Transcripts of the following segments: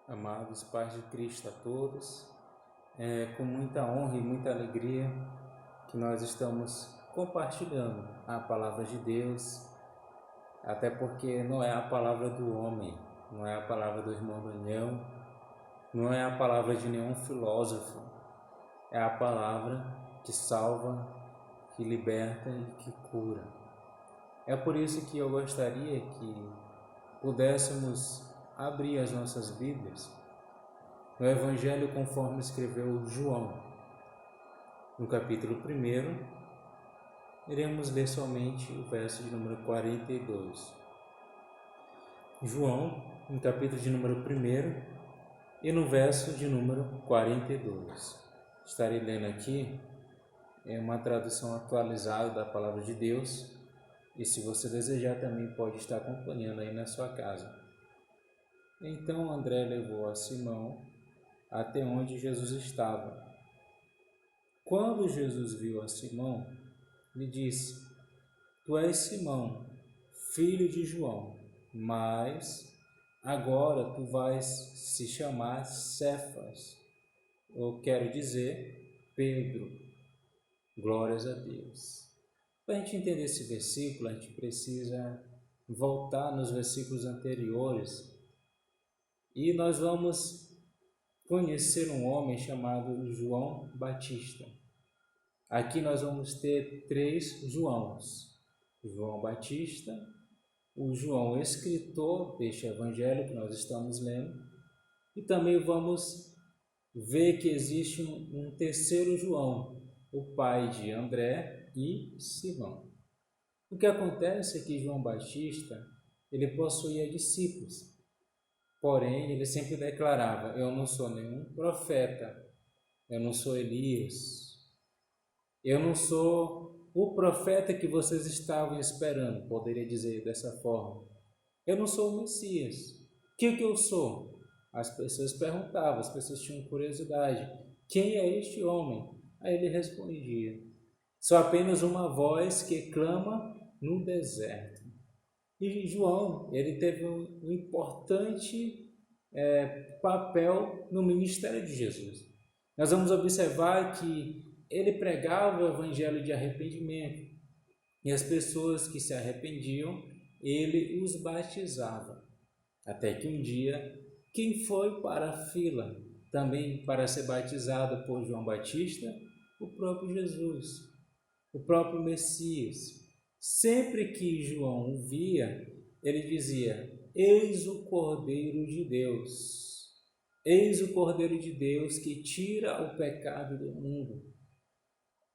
Amados pais de Cristo a todos, é com muita honra e muita alegria que nós estamos compartilhando a palavra de Deus, até porque não é a palavra do homem, não é a palavra do irmão Daniel, não é a palavra de nenhum filósofo, é a palavra que salva, que liberta e que cura. É por isso que eu gostaria que pudéssemos abrir as nossas Bíblias no Evangelho conforme escreveu João. No capítulo 1, iremos ler somente o verso de número 42. João, no capítulo de número 1 e no verso de número 42. Estarei lendo aqui uma tradução atualizada da Palavra de Deus, e se você desejar também pode estar acompanhando aí na sua casa. Então André levou a Simão até onde Jesus estava. Quando Jesus viu a Simão, lhe disse: Tu és Simão, filho de João, mas agora tu vais se chamar Cefas, eu quero dizer Pedro. Glórias a Deus. Para a gente entender esse versículo, a gente precisa voltar nos versículos anteriores e nós vamos conhecer um homem chamado João Batista. Aqui nós vamos ter 3 Joãos: João Batista, o João escritor deste evangelho que nós estamos lendo, e também vamos ver que existe um terceiro João, o pai de André e Simão. O que acontece é que João Batista, ele possuía discípulos, porém ele sempre declarava: eu não sou nenhum profeta, eu não sou Elias, eu não sou o profeta que vocês estavam esperando, poderia dizer dessa forma. Eu não sou o Messias. O que eu sou? As pessoas perguntavam, as pessoas tinham curiosidade: quem é este homem? Aí ele respondia: sou apenas uma voz que clama no deserto. E João, ele teve um importante papel no ministério de Jesus. Nós vamos observar que ele pregava o evangelho de arrependimento, e as pessoas que se arrependiam, ele os batizava. Até que um dia, quem foi para a fila também para ser batizado por João Batista? O próprio Jesus, o próprio Messias. Sempre que João o via, ele dizia: eis o Cordeiro de Deus, eis o Cordeiro de Deus que tira o pecado do mundo.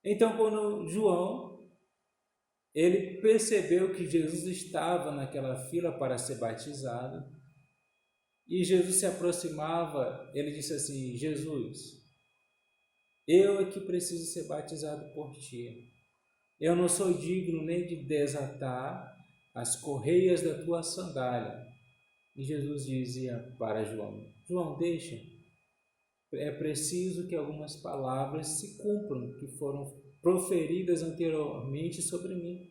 Então, quando João ele percebeu que Jesus estava naquela fila para ser batizado, e Jesus se aproximava, ele disse assim: Jesus, eu é que preciso ser batizado por ti. Eu não sou digno nem de desatar as correias da tua sandália. E Jesus dizia para João: João, deixa. É preciso que algumas palavras se cumpram que foram proferidas anteriormente sobre mim.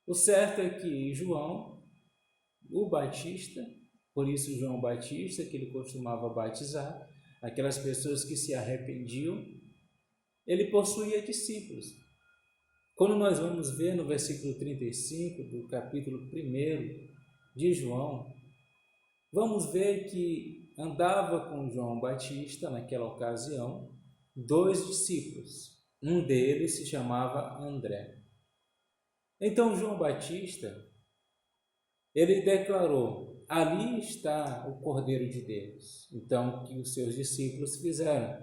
O certo é que João, o Batista, por isso João Batista, que ele costumava batizar aquelas pessoas que se arrependiam, ele possuía discípulos. Quando nós vamos ver no versículo 35 do capítulo 1 de João, vamos ver que andava com João Batista, naquela ocasião, 2 discípulos. Um deles se chamava André. Então João Batista, ele declarou: ali está o Cordeiro de Deus. Então, o que os seus discípulos fizeram?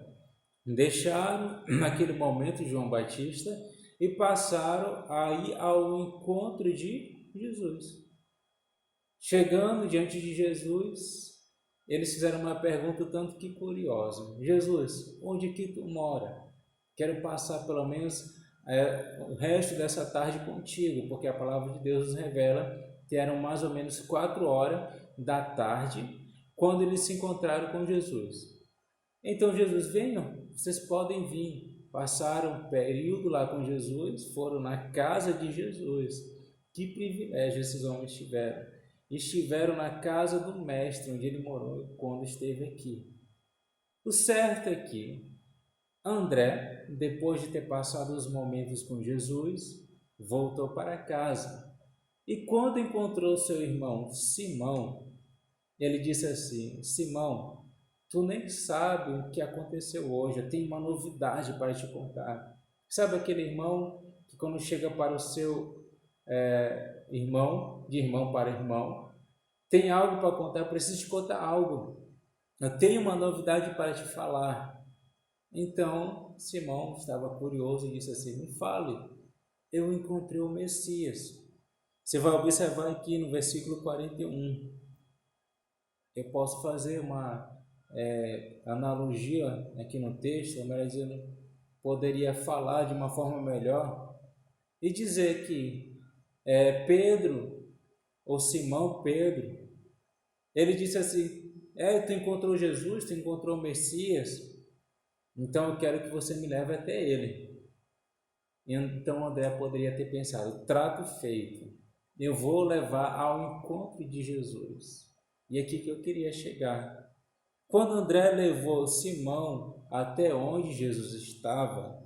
Deixaram naquele momento João Batista e passaram a ir ao encontro de Jesus. Chegando diante de Jesus, eles fizeram uma pergunta tanto que curiosa: Jesus, onde que tu mora? Quero passar pelo menos o resto dessa tarde contigo, porque a palavra de Deus nos revela que eram mais ou menos 4 horas da tarde quando eles se encontraram com Jesus. Então Jesus: venham, vocês podem vir. Passaram um período lá com Jesus, foram na casa de Jesus. Que privilégio esses homens tiveram. estiveram na casa do mestre, onde ele morou quando esteve aqui. O certo é que André, depois de ter passado os momentos com Jesus, voltou para casa. E quando encontrou seu irmão Simão, ele disse assim: Simão, tu nem sabe o que aconteceu hoje, eu tenho uma novidade para te contar. Sabe aquele irmão que quando chega para o seu irmão, de irmão para irmão, tem algo para contar, eu preciso te contar algo. Eu tenho uma novidade para te falar. Então, Simão estava curioso e disse assim: me fale, eu encontrei o Messias. Você vai observar aqui no versículo 41. Eu posso fazer uma analogia aqui no texto, ou melhor dizendo, poderia falar de uma forma melhor e dizer que Pedro, ou Simão Pedro, ele disse assim: tu encontrou Jesus, tu encontrou o Messias, então eu quero que você me leve até ele. Então André poderia ter pensado: trato feito, eu vou levar ao encontro de Jesus. E aqui que eu queria chegar. Quando André levou Simão até onde Jesus estava,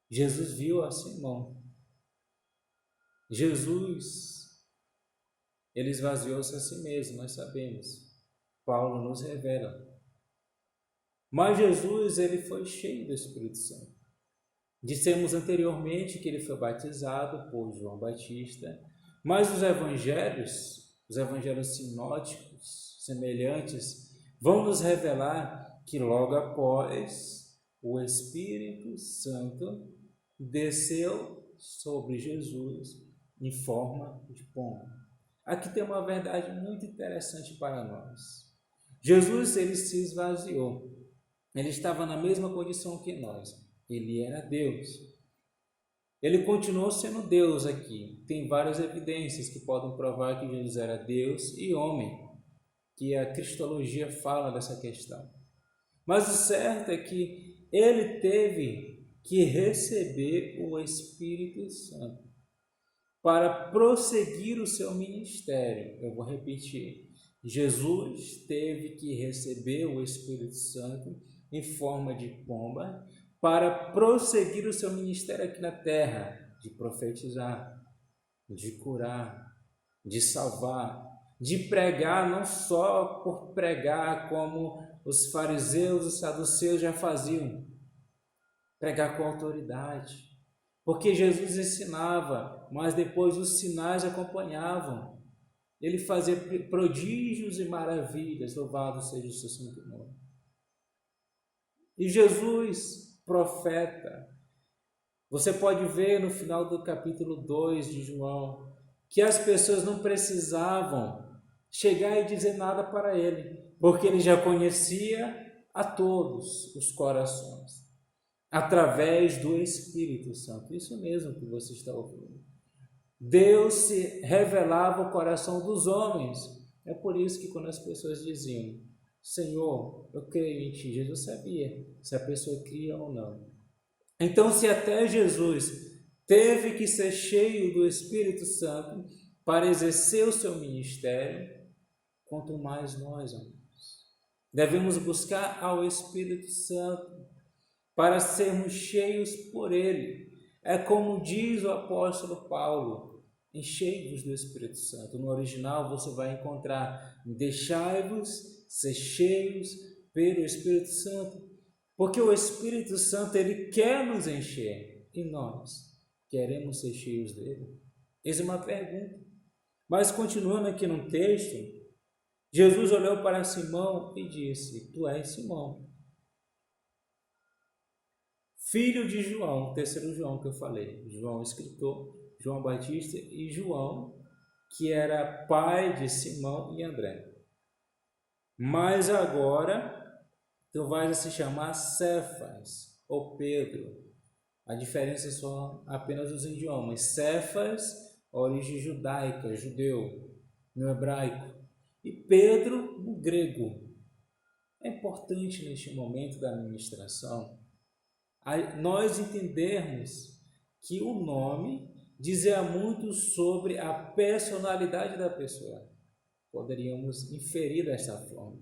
Jesus viu a Simão. Jesus, ele esvaziou-se a si mesmo, nós sabemos. Paulo nos revela. Mas Jesus, ele foi cheio do Espírito Santo. Dissemos anteriormente que ele foi batizado por João Batista, mas os evangelhos sinóticos, semelhantes, vão nos revelar que logo após o Espírito Santo desceu sobre Jesus em forma de pomba. Aqui tem uma verdade muito interessante para nós. Jesus, ele se esvaziou. Ele estava na mesma condição que nós. Ele era Deus. Ele continuou sendo Deus aqui. Tem várias evidências que podem provar que Jesus era Deus e homem, que a cristologia fala dessa questão. Mas o certo é que ele teve que receber o Espírito Santo para prosseguir o seu ministério. Eu vou repetir. Jesus teve que receber o Espírito Santo em forma de pomba para prosseguir o seu ministério aqui na terra, de profetizar, de curar, de salvar, de pregar, não só por pregar como os fariseus e os saduceus já faziam, pregar com autoridade, porque Jesus ensinava, mas depois os sinais acompanhavam. Ele fazia prodígios e maravilhas, louvado seja o seu santo nome. E Jesus, profeta, você pode ver no final do capítulo 2 de João, que as pessoas não precisavam chegar e dizer nada para ele, porque ele já conhecia a todos os corações, através do Espírito Santo. Isso mesmo que você está ouvindo. Deus se revelava o coração dos homens. É por isso que quando as pessoas diziam: Senhor, eu creio em Ti, Jesus sabia se a pessoa cria ou não. Então, se até Jesus teve que ser cheio do Espírito Santo para exercer o seu ministério, quanto mais nós, amigos, devemos buscar ao Espírito Santo para sermos cheios por Ele. É como diz o apóstolo Paulo: enchei-vos do Espírito Santo. No original você vai encontrar: deixai-vos ser cheios pelo Espírito Santo, porque o Espírito Santo, ele quer nos encher, e nós queremos ser cheios dele? Essa é uma pergunta. Mas continuando aqui no texto, Jesus olhou para Simão e disse: tu és Simão, filho de João, o terceiro João que eu falei, João escritor, João Batista, e João, que era pai de Simão e André. Mas agora tu vais se chamar Cefas, ou Pedro. A diferença são apenas os idiomas. Cefas, origem judaica, judeu, no hebraico, e Pedro, no grego. É importante neste momento da ministração nós entendermos que o nome dizia muito sobre a personalidade da pessoa. Poderíamos inferir desta forma.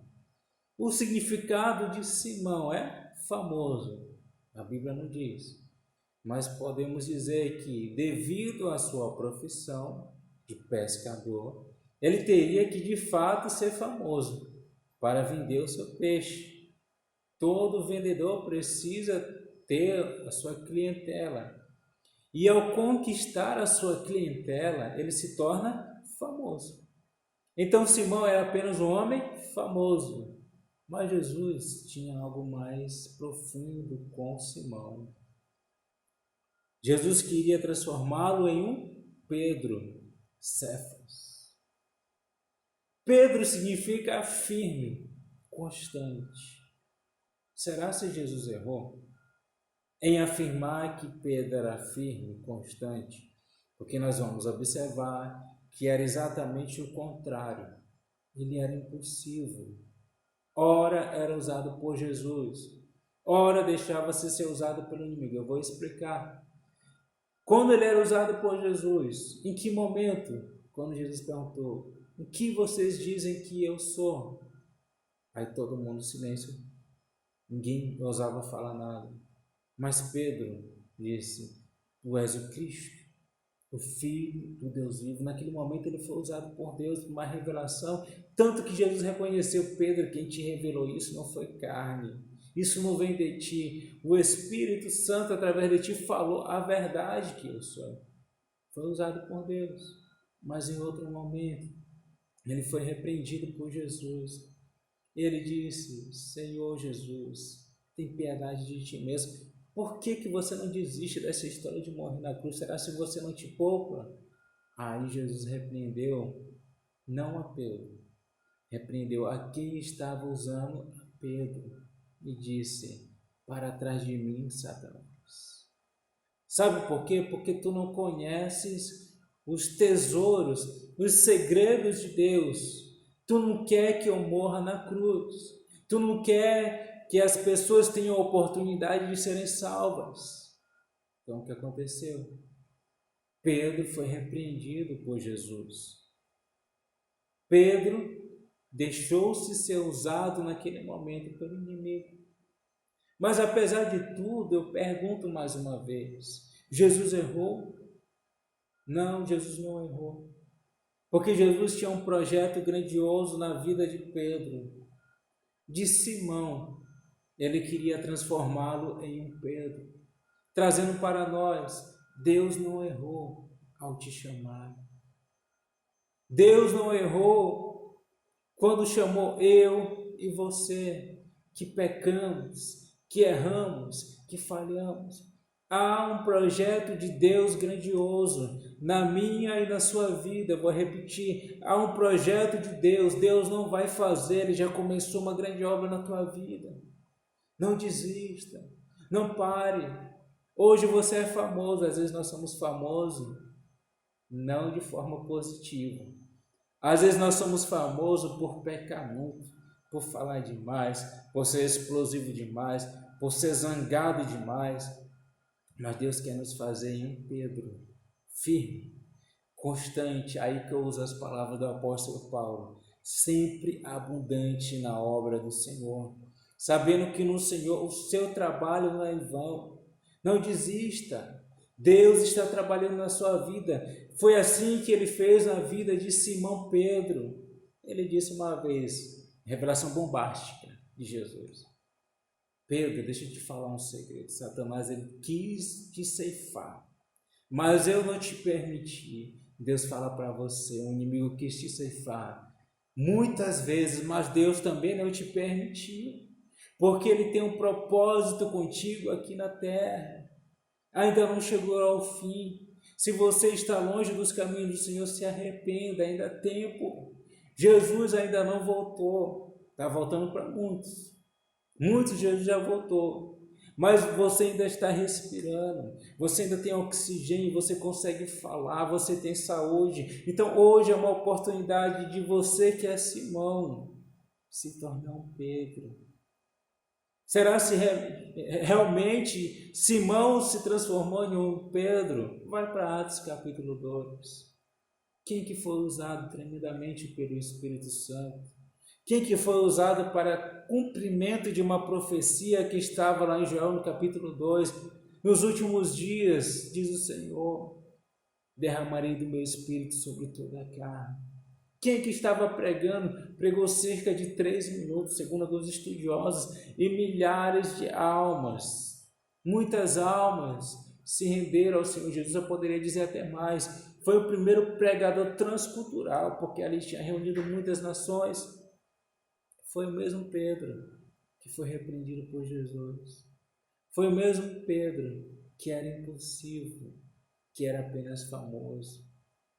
O significado de Simão é famoso. A Bíblia não diz. Mas podemos dizer que, devido à sua profissão de pescador, ele teria que de fato ser famoso para vender o seu peixe. Todo vendedor precisa ter a sua clientela. E ao conquistar a sua clientela, ele se torna famoso. Então Simão era apenas um homem famoso, mas Jesus tinha algo mais profundo com Simão. Jesus queria transformá-lo em um Pedro, Cefas. Pedro significa firme, constante. Será se Jesus errou em afirmar que Pedro era firme, constante? Porque nós vamos observar que era exatamente o contrário. Ele era impulsivo. Ora era usado por Jesus, ora deixava-se ser usado pelo inimigo. Eu vou explicar. Quando ele era usado por Jesus, em que momento? Quando Jesus perguntou, o que vocês dizem que eu sou? Aí todo mundo silêncio, ninguém ousava falar nada. Mas Pedro disse, tu és o Cristo, o Filho do Deus vivo. Naquele momento ele foi usado por Deus, uma revelação, tanto que Jesus reconheceu, Pedro, quem te revelou isso não foi carne, isso não vem de ti, o Espírito Santo através de ti falou a verdade que eu sou. Foi usado por Deus, mas em outro momento ele foi repreendido por Jesus. Ele disse, Senhor Jesus, tem piedade de ti mesmo. Por que você não desiste dessa história de morrer na cruz? Será se você não te poupa? Aí Jesus repreendeu, não a Pedro, repreendeu a quem estava usando a Pedro e disse, para trás de mim, Satanás. Sabe por quê? Porque tu não conheces os tesouros, os segredos de Deus. Tu não quer que eu morra na cruz. Tu não quer que as pessoas tenham a oportunidade de serem salvas. Então, o que aconteceu? Pedro foi repreendido por Jesus. Pedro deixou-se ser usado naquele momento pelo inimigo. Mas, apesar de tudo, eu pergunto mais uma vez, Jesus errou? Não, Jesus não errou. Porque Jesus tinha um projeto grandioso na vida de Pedro, de Simão. Ele queria transformá-lo em um Pedro, trazendo para nós, Deus não errou ao te chamar. Deus não errou quando chamou eu e você, que pecamos, que erramos, que falhamos. Há um projeto de Deus grandioso na minha e na sua vida. Vou repetir, há um projeto de Deus. Deus não vai fazer, Ele já começou uma grande obra na tua vida. Não desista, não pare. Hoje você é famoso, às vezes nós somos famosos, não de forma positiva. Às vezes nós somos famosos por pecar muito, por falar demais, por ser explosivo demais, por ser zangado demais. Mas Deus quer nos fazer em um Pedro, firme, constante. Aí que eu uso as palavras do apóstolo Paulo, sempre abundante na obra do Senhor, sabendo que no Senhor o seu trabalho não é em vão. Não desista, Deus está trabalhando na sua vida. Foi assim que Ele fez na vida de Simão Pedro. Ele disse uma vez, revelação bombástica de Jesus, Pedro, deixa eu te falar um segredo. Satanás, ele quis te ceifar, mas eu não te permiti. Deus fala para você, o inimigo quis te ceifar muitas vezes, mas Deus também não te permitiu, porque Ele tem um propósito contigo aqui na terra. Ainda não chegou ao fim. Se você está longe dos caminhos do Senhor, se arrependa, ainda há tempo. Jesus ainda não voltou, está voltando para muitos. Muitos Jesus já voltou, mas você ainda está respirando, você ainda tem oxigênio, você consegue falar, você tem saúde. Então hoje é uma oportunidade de você que é Simão se tornar um Pedro, Será se realmente Simão se transformou em um Pedro? Vai para Atos capítulo 2. Quem que foi usado tremendamente pelo Espírito Santo? Quem que foi usado para cumprimento de uma profecia que estava lá em Joel no capítulo 2? Nos últimos dias, diz o Senhor, derramarei do meu Espírito sobre toda a carne. Quem que estava pregando? Pregou cerca de 3 minutos, segundo alguns estudiosos, e milhares de almas, muitas almas se renderam ao Senhor Jesus. Eu poderia dizer até mais, foi o primeiro pregador transcultural, porque ali tinha reunido muitas nações. Foi o mesmo Pedro que foi repreendido por Jesus. Foi o mesmo Pedro que era impulsivo, que era apenas famoso.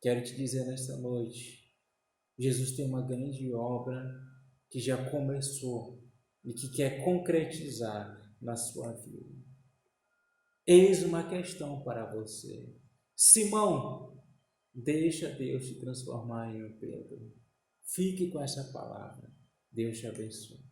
Quero te dizer nesta noite, Jesus tem uma grande obra que já começou e que quer concretizar na sua vida. Eis uma questão para você. Simão, deixa Deus te transformar em um Pedro. Fique com essa palavra. Deus te abençoe.